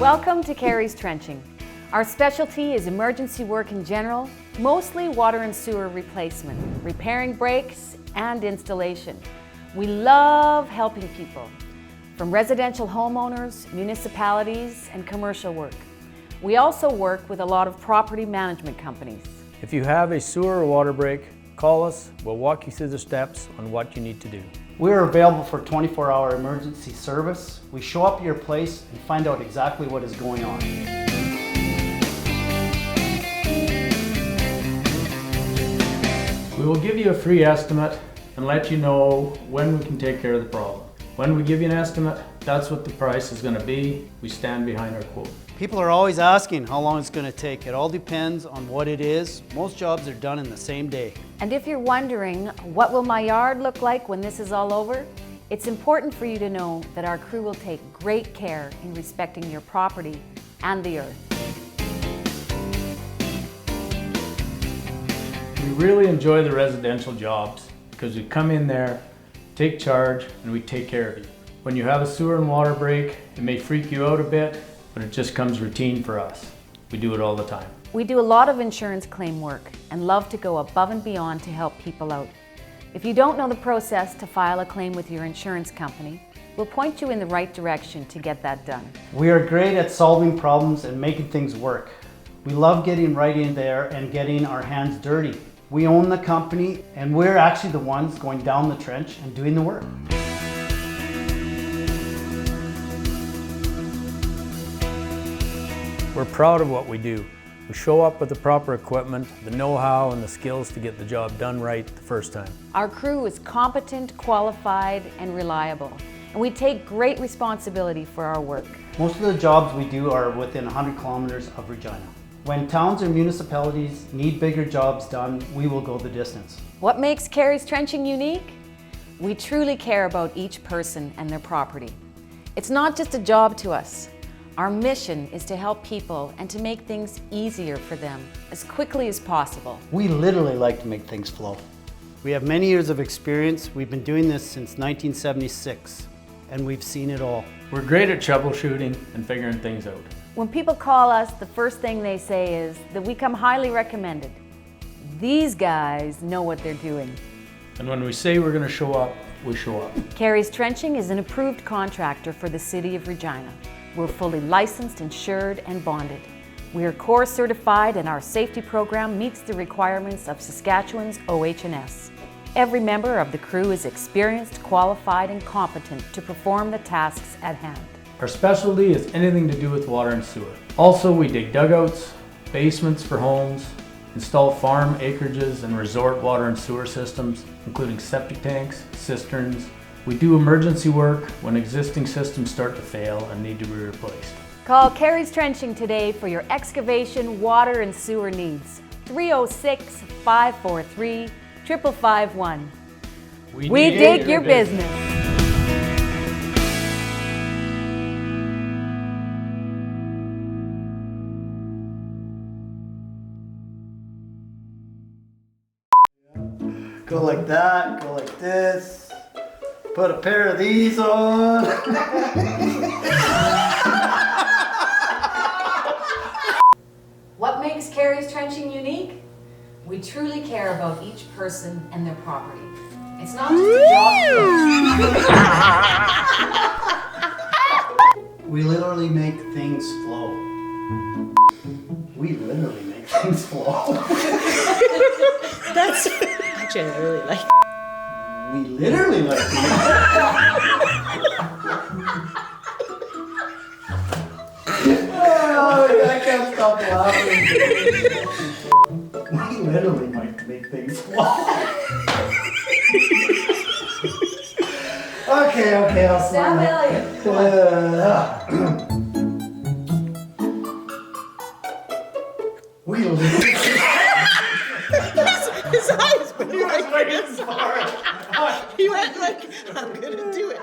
Welcome to Carey's Trenching. Our specialty is emergency work in general, mostly water and sewer replacement, repairing breaks, and installation. We love helping people, from residential homeowners, municipalities, and commercial work. We also work with a lot of property management companies. If you have a sewer or water break, call us. We'll walk you through the steps on what you need to do. We're available for 24-hour emergency service. We show up at your place and find out exactly what is going on. We will give you a free estimate and let you know when we can take care of the problem. When we give you an estimate, that's what the price is going to be. We stand behind our quote. People are always asking how long it's going to take. It all depends on what it is. Most jobs are done in the same day. And if you're wondering, what will my yard look like when this is all over? It's important for you to know that our crew will take great care in respecting your property and the earth. We really enjoy the residential jobs because we come in there, take charge, and we take care of you. When you have a sewer and water break, it may freak you out a bit, but it just comes routine for us. We do it all the time. We do a lot of insurance claim work and love to go above and beyond to help people out. If you don't know the process to file a claim with your insurance company, we'll point you in the right direction to get that done. We are great at solving problems and making things work. We love getting right in there and getting our hands dirty. We own the company and we're actually the ones going down the trench and doing the work. We're proud of what we do. We show up with the proper equipment, the know-how, and the skills to get the job done right the first time. Our crew is competent, qualified, and reliable, and we take great responsibility for our work. Most of the jobs we do are within 100 kilometers of Regina. When towns or municipalities need bigger jobs done, we will go the distance. What makes Carey's Trenching unique? We truly care about each person and their property. It's not just a job to us. Our mission is to help people and to make things easier for them as quickly as possible. We literally like to make things flow. We have many years of experience. We've been doing this since 1976, and we've seen it all. We're great at troubleshooting and figuring things out. When people call us, the first thing they say is that we come highly recommended. These guys know what they're doing. And when we say we're going to show up, we show up. Carey's Trenching is an approved contractor for the City of Regina. We're fully licensed, insured, and bonded. We are core certified and our safety program meets the requirements of Saskatchewan's OH&S. Every member of the crew is experienced, qualified, and competent to perform the tasks at hand. Our specialty is anything to do with water and sewer. Also, we dig dugouts, basements for homes, install farm acreages and resort water and sewer systems, including septic tanks, cisterns. We do emergency work when existing systems start to fail and need to be replaced. Call Carey's Trenching today for your excavation, water, and sewer needs. 306-543-5551. We dig your business. Go like that, go like this. Put a pair of these on. What makes Carey's Trenching unique? We truly care about each person and their property. It's not just a job. We literally make things flow. We literally make things flow. That's actually I really like. We literally like things. Oh, I can't stop laughing. We literally might make things flow. Okay, I'll Sam slow Elliott. We literally. His eyes went He was waiting for it. He went like, I'm gonna do it.